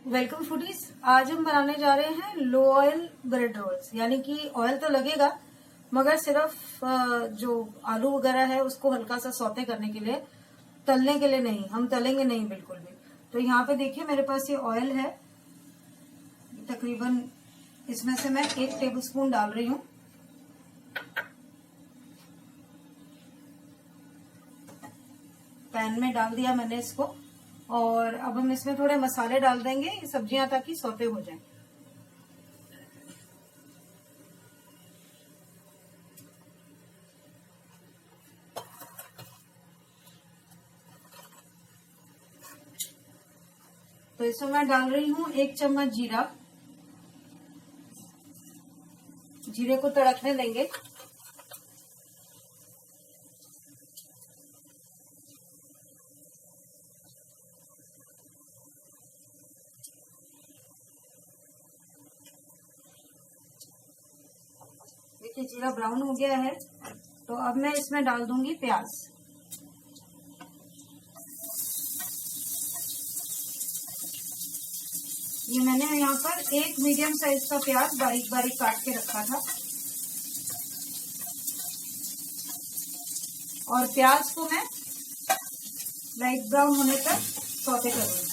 Welcome foodies. आज हम बनाने जा रहे हैं लो ऑयल ब्रेड रोल्स। यानी कि ऑयल तो लगेगा मगर सिर्फ जो आलू वगैरह है उसको हल्का सा सौते करने के लिए, तलने के लिए नहीं। हम तलेंगे नहीं बिल्कुल भी। तो यहाँ पे देखिए मेरे पास ये ऑयल है, तकरीबन इसमें से मैं 1 टेबलस्पून डाल रही हूँ। पैन में डाल दिया मैंने इसको, और अब हम इसमें थोड़े मसाले डाल देंगे सब्जियां ताकि सौते हो जाएं। तो इसमें मैं डाल रही हूँ 1 चम्मच जीरा। जीरे को तड़कने देंगे। देखिए जीरा ब्राउन हो गया है, तो अब मैं इसमें डाल दूंगी प्याज। ये मैंने यहाँ पर 1 मीडियम साइज का प्याज बारीक बारीक काट के रखा था, और प्याज को मैं लाइट ब्राउन होने तक सौते करूंगी।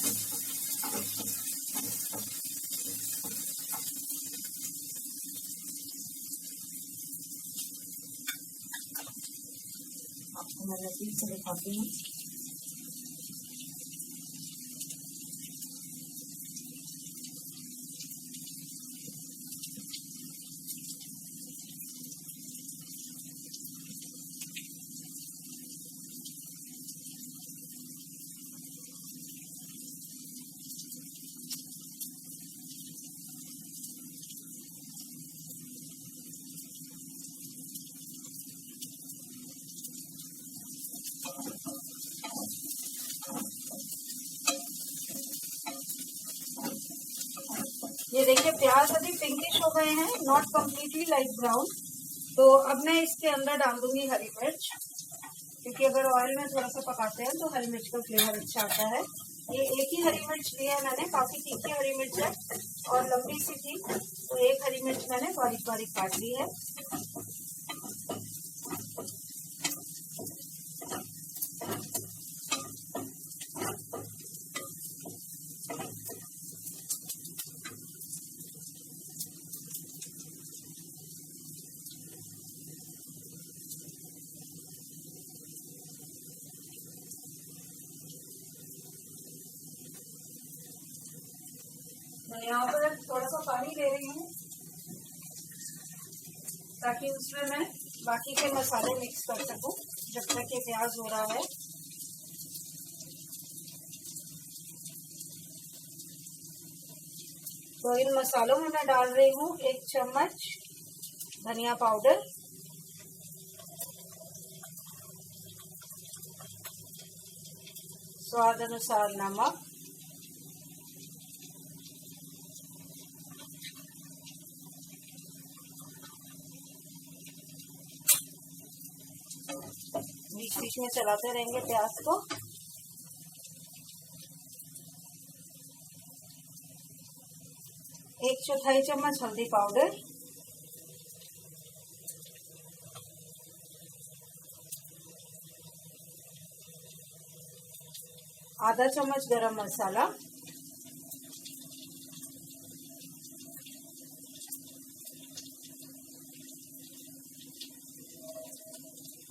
आपको मैं नजदीक से दिखाती हूँ। ये देखिए प्याज अभी पिंकिश हो गए हैं, नॉट कम्प्लीटली लाइट ब्राउन। तो अब मैं इसके अंदर डाल दूंगी हरी मिर्च, क्योंकि अगर ऑयल में थोड़ा सा पकाते हैं तो हरी मिर्च का फ्लेवर अच्छा आता है। ये एक ही हरी मिर्च ली है मैंने, काफी तीखी हरी मिर्च है और लंबी सी थी, तो 1 हरी मिर्च मैंने बारीक बारीक काट ली है। मैं यहाँ पर थोड़ा सा पानी ले रही हूँ ताकि उसमें मैं बाकी के मसाले मिक्स कर सकूं जब तक ये प्याज हो रहा है। तो इन मसालों में मैं डाल रही हूँ 1 चम्मच धनिया पाउडर, स्वाद अनुसार नमक, बीच बीच में चलाते रहेंगे प्याज को। एक 1/4 चम्मच हल्दी पाउडर, आधा चम्मच गरम मसाला,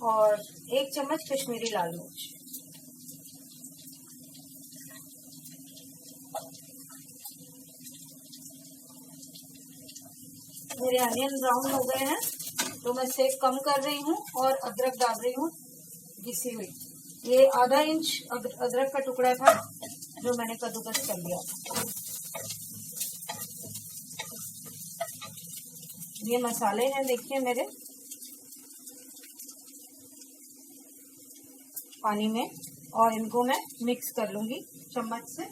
और 1 चम्मच कश्मीरी लाल मिर्च। मेरे अनियन ब्राउन हो गए हैं, तो मैं सेक कम कर रही हूँ और अदरक डाल रही हूँ घिसी हुई। ये आधा इंच अदरक का टुकड़ा था जो मैंने कद्दूकस कर लिया था। ये मसाले हैं देखिए मेरे पानी में, और इनको मैं मिक्स कर लूंगी चम्मच से।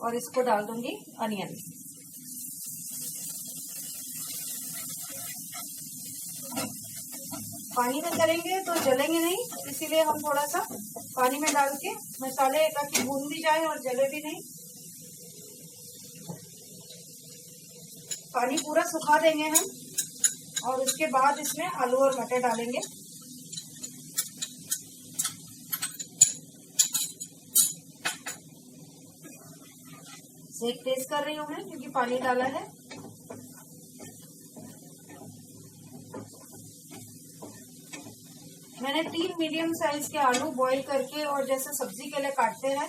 और इसको डाल दूंगी अनियन। पानी में करेंगे तो जलेंगे नहीं, इसीलिए हम थोड़ा सा पानी में डाल के मसाले ताकि भून भी जाए और जले भी नहीं। पानी पूरा सुखा देंगे हम और उसके बाद इसमें आलू और मटर डालेंगे। सेक तेज कर रही हूँ मैं क्योंकि पानी डाला है। मैंने 3 मीडियम साइज के आलू बॉईल करके और जैसे सब्जी के लिए काटते हैं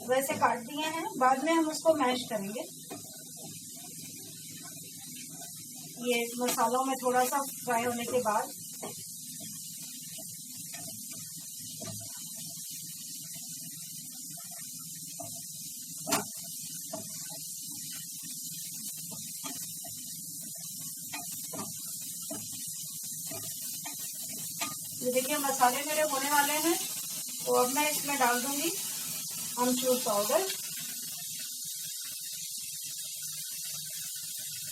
वैसे काट दिए हैं। बाद में हम उसको मैश करेंगे। ये मसालों में थोड़ा सा फ्राई होने के बाद ये देखिए मसाले मेरे होने वाले हैं। तो अब मैं इसमें डाल दूंगी अमचूर पाउडर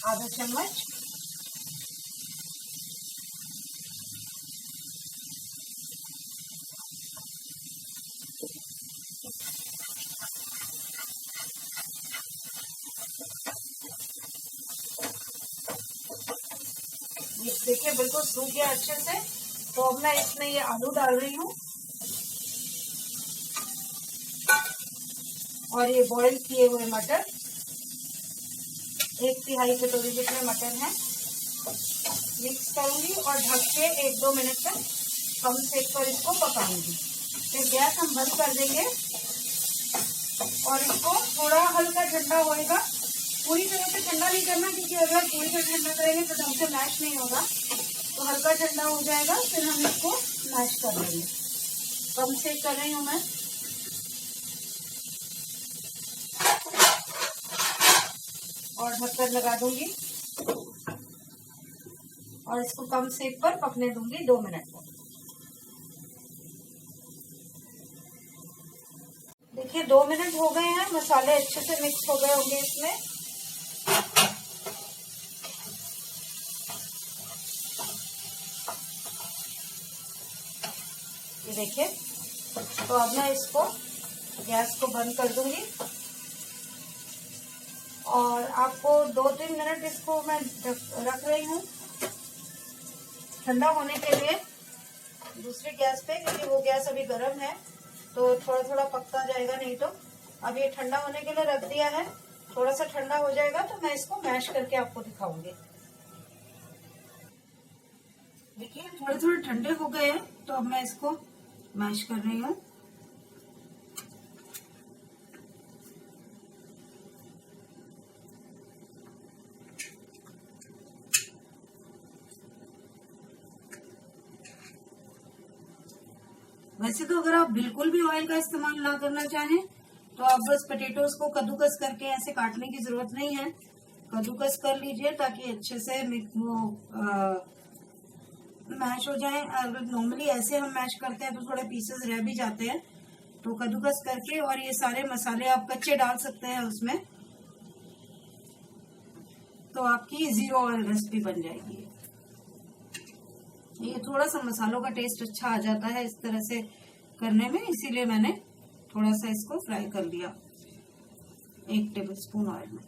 आधा चम्मच, देखिए बिल्कुल सूख गया अच्छे से। तो अब मैं इसमें ये आलू डाल रही हूँ और ये बॉईल किए हुए मटर, 1/3 कटोरी जितने मटर हैं, मिक्स करूंगी और ढक के 1-2 मिनट तक कम सेक पर इसको पकाऊंगी। फिर गैस हम बंद कर देंगे और इसको थोड़ा हल्का ठंडा होएगा। पूरी तरह से ठंडा नहीं करना क्योंकि अगर पूरी तरह ठंडा करेंगे तो ढंग से मैश नहीं होगा। तो हल्का ठंडा हो जाएगा फिर हम इसको मैश कर लेंगे। कम सेक कर रही हूँ मैं। और ढक्कन लगा दूंगी और इसको कम सेक पर पकने दूंगी 2 मिनट तक। देखिए 2 मिनट हो गए हैं, मसाले अच्छे से मिक्स हो गए होंगे इसमें। ये देखिए। तो अब मैं इसको गैस को बंद कर दूंगी और आपको 2-3 मिनट इसको मैं रख रही हूँ ठंडा होने के लिए दूसरी गैस पे, क्योंकि वो गैस अभी गर्म है तो थोड़ा थोड़ा पकता जाएगा नहीं तो। अब ये ठंडा होने के लिए रख दिया है। थोड़ा सा ठंडा हो जाएगा तो मैं इसको मैश करके आपको दिखाऊंगी। देखिए थोड़े थोड़े ठंडे हो गए हैं तो अब मैं इसको मैश कर रही हूँ। वैसे तो अगर आप बिल्कुल भी ऑयल का इस्तेमाल ना करना चाहें तो आप बस पोटैटोज को कद्दूकस करके ऐसे काटने की जरूरत नहीं है। कद्दूकस कर लीजिए ताकि अच्छे से वो मैश हो जाए। अगर नॉर्मली ऐसे हम मैश करते हैं तो थोड़े पीसेस रह भी जाते हैं। तो कद्दूकस करके और ये सारे मसाले आप कच्चे डाल सकते हैं उसमें, तो आपकी 0 ऑयल रेसिपी बन जाएगी। ये थोड़ा सा मसालों का टेस्ट अच्छा आ जाता है इस तरह से करने में, इसीलिए मैंने थोड़ा सा इसको फ्राई कर लिया 1 टेबलस्पून ऑयल में।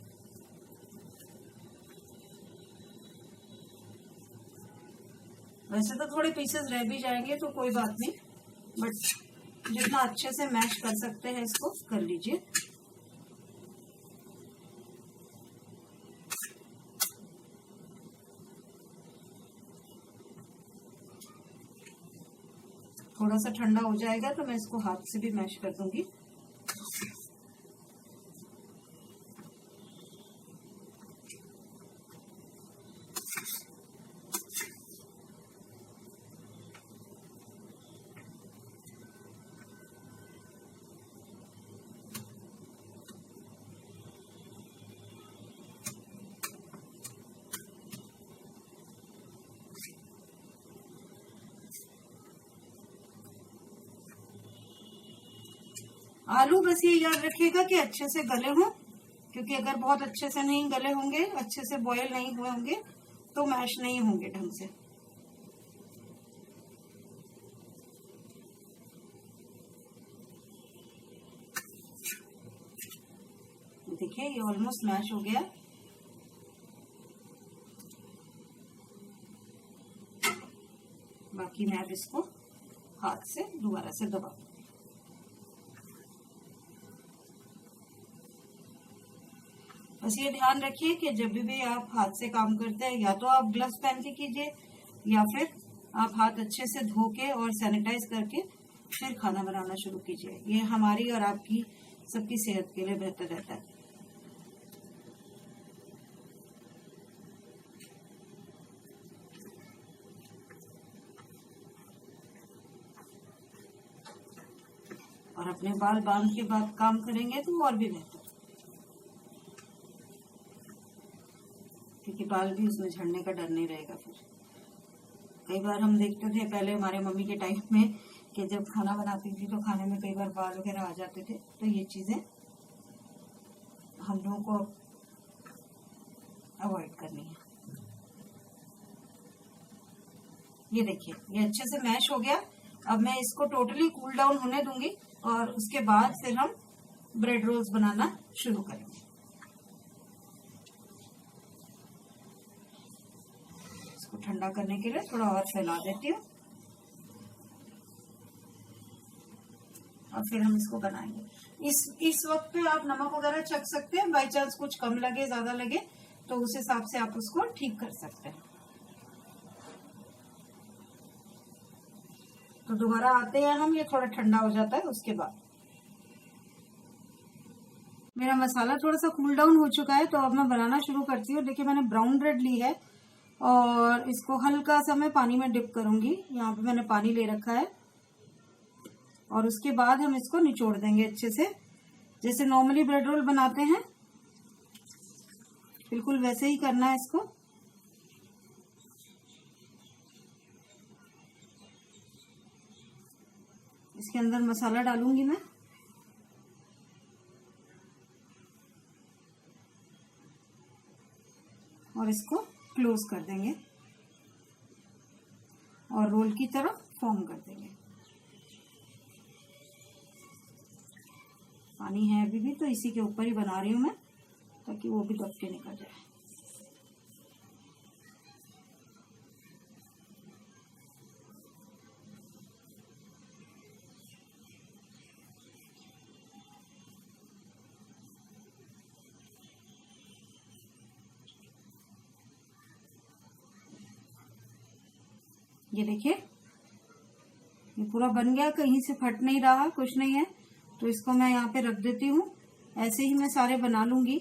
वैसे तो थोड़े पीसेस रह भी जाएंगे तो कोई बात नहीं, बट जितना अच्छे से मैश कर सकते हैं इसको कर लीजिए। थोड़ा सा ठंडा हो जाएगा तो मैं इसको हाथ से भी मैश कर दूंगी। आलू बस ये याद रखिएगा कि अच्छे से गले हों क्योंकि अगर बहुत अच्छे से नहीं गले होंगे, अच्छे से बॉयल नहीं हुए होंगे तो मैश नहीं होंगे ढंग से। देखिए ये ऑलमोस्ट मैश हो गया। बाकी मैं अब इसको हाथ से दोबारा से दबा दूंगी। बस ये ध्यान रखिए कि जब भी आप हाथ से काम करते हैं या तो आप ग्लव्स पहन के कीजिए या फिर आप हाथ अच्छे से धो के और सैनिटाइज करके फिर खाना बनाना शुरू कीजिए। ये हमारी और आपकी सबकी सेहत के लिए बेहतर रहता है। और अपने बाल बांध के बाद काम करेंगे तो और भी बेहतर, क्योंकि बाल भी उसमें झड़ने का डर नहीं रहेगा। फिर कई बार हम देखते थे पहले हमारे मम्मी के टाइम में कि जब खाना बनाती थी तो खाने में कई बार बाल वगैरह आ जाते थे, तो ये चीजें हम लोगों को अवॉइड करनी है। ये देखिए ये अच्छे से मैश हो गया। अब मैं इसको टोटली कूल डाउन होने दूंगी और उसके बाद फिर हम ब्रेड रोल्स बनाना शुरू करेंगे। इसको ठंडा करने के लिए थोड़ा और फैला देती हूँ और फिर हम इसको बनाएंगे। इस वक्त पे आप नमक वगैरह चख सकते हैं, बाई चांस कुछ कम लगे ज्यादा लगे तो उस हिसाब से आप उसको ठीक कर सकते हैं। तो दोबारा आते हैं हम, ये थोड़ा ठंडा हो जाता है उसके बाद। मेरा मसाला थोड़ा सा कूल डाउन हो चुका है, तो अब मैं बनाना शुरू करती हूँ। देखिए मैंने ब्राउन ब्रेड ली है और इसको हल्का सा मैं पानी में डिप करूंगी। यहाँ पे मैंने पानी ले रखा है और उसके बाद हम इसको निचोड़ देंगे अच्छे से, जैसे नॉर्मली ब्रेड रोल बनाते हैं बिल्कुल वैसे ही करना है इसको। इसके अंदर मसाला डालूंगी मैं और इसको क्लोज कर देंगे और रोल की तरह फॉर्म कर देंगे। पानी है अभी भी तो इसी के ऊपर ही बना रही हूं मैं, ताकि वो भी दब के निकल जाए। ये देखिए ये पूरा बन गया, कहीं से फट नहीं रहा, कुछ नहीं है। तो इसको मैं यहाँ पे रख देती हूँ। ऐसे ही मैं सारे बना लूंगी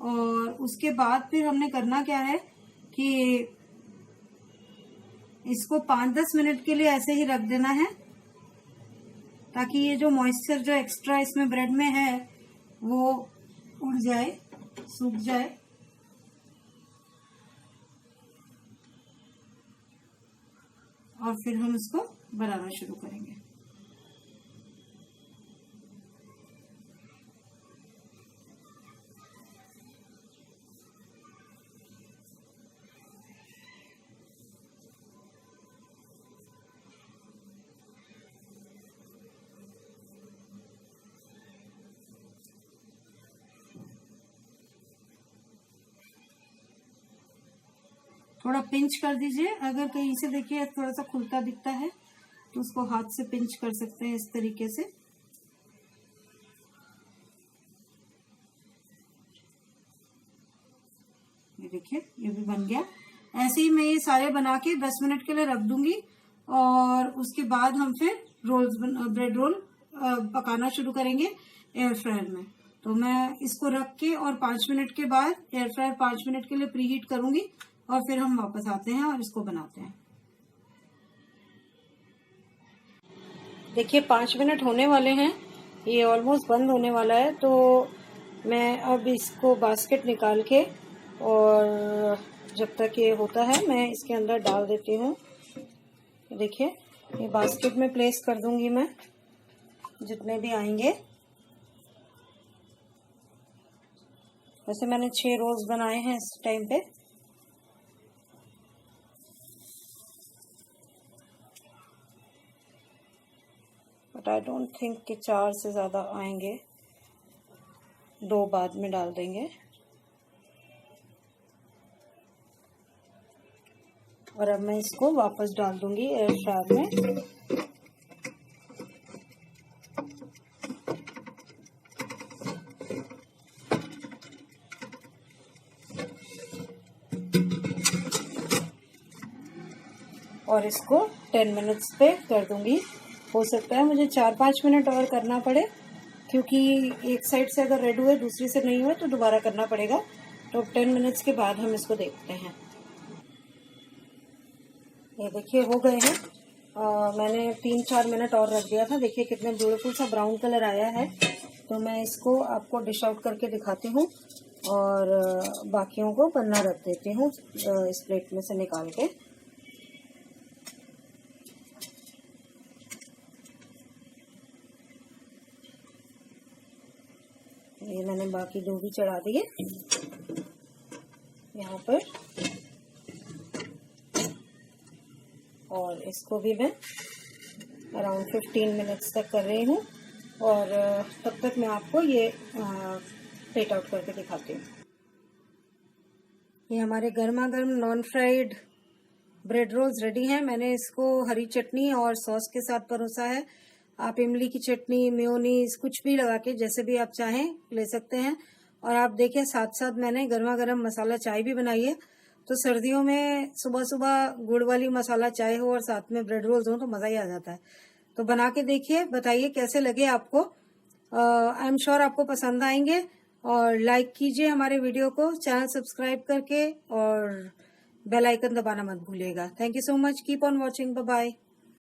और उसके बाद फिर हमने करना क्या है कि इसको 5-10 मिनट के लिए ऐसे ही रख देना है, ताकि ये जो मॉइस्चर जो एक्स्ट्रा इसमें ब्रेड में है वो उड़ जाए, सूख जाए। और फिर हम इसको बनाना शुरू करेंगे। थोड़ा पिंच कर दीजिए, अगर कहीं से देखिए थोड़ा सा खुलता दिखता है तो उसको हाथ से पिंच कर सकते हैं इस तरीके से। ये देखिए ये भी बन गया। ऐसे ही मैं ये सारे बना के 10 मिनट के लिए रख दूंगी और उसके बाद हम फिर ब्रेड रोल पकाना शुरू करेंगे एयर फ्रायर में। तो मैं इसको रख के और 5 मिनट के बाद एयर फ्रायर 5 मिनट के लिए प्री हीट करूंगी और फिर हम वापस आते हैं और इसको बनाते हैं। देखिए 5 मिनट होने वाले हैं, ये ऑलमोस्ट बंद होने वाला है। तो मैं अब इसको बास्केट निकाल के और जब तक ये होता है मैं इसके अंदर डाल देती हूँ। देखिए ये बास्केट में प्लेस कर दूंगी मैं जितने भी आएंगे। वैसे मैंने 6 रोल्स बनाए हैं इस टाइम पे। बट आई डोंट थिंक कि 4 से ज़्यादा आएंगे, 2 बाद में डाल देंगे। और अब मैं इसको वापस डाल दूंगी एयर फ्रायर में। और इसको 10 मिनट्स पे कर दूंगी। हो सकता है मुझे 4-5 मिनट और करना पड़े, क्योंकि एक साइड से अगर रेड हुए दूसरी से नहीं हुए तो दोबारा करना पड़ेगा। तो 10 मिनट्स के बाद हम इसको देखते हैं। ये देखिए हो गए हैं। मैंने 3-4 मिनट और रख दिया था। देखिए कितने ब्यूटीफुल सा ब्राउन कलर आया है। तो मैं इसको आपको डिश आउट करके दिखाती हूँ और बाकियों को बनना रख देती हूँ इस प्लेट में से निकाल के। ये मैंने बाकी 2 भी चढ़ा दिए यहाँ पर, और इसको भी मैं अराउंड 15 मिनट्स तक कर रही हूँ। और तब तक मैं आपको ये प्लेट आउट करके दिखाती हूँ। ये हमारे गर्मा गर्म non fried bread rolls ready हैं। मैंने इसको हरी चटनी और सॉस के साथ परोसा है। आप इमली की चटनी, मेयोनीज कुछ भी लगा के जैसे भी आप चाहें ले सकते हैं। और आप देखिए साथ साथ मैंने गर्मा गर्म मसाला चाय भी बनाई है। तो सर्दियों में सुबह सुबह गुड़ वाली मसाला चाय हो और साथ में ब्रेड रोल्स हो तो मजा ही आ जाता है। तो बना के देखिए, बताइए कैसे लगे आपको। आई एम श्योर आपको पसंद आएंगे। और लाइक कीजिए हमारे वीडियो को, चैनल सब्सक्राइब करके, और बेल आइकन दबाना मत भूलिएगा। Thank you so much. Keep on watching. Bye bye.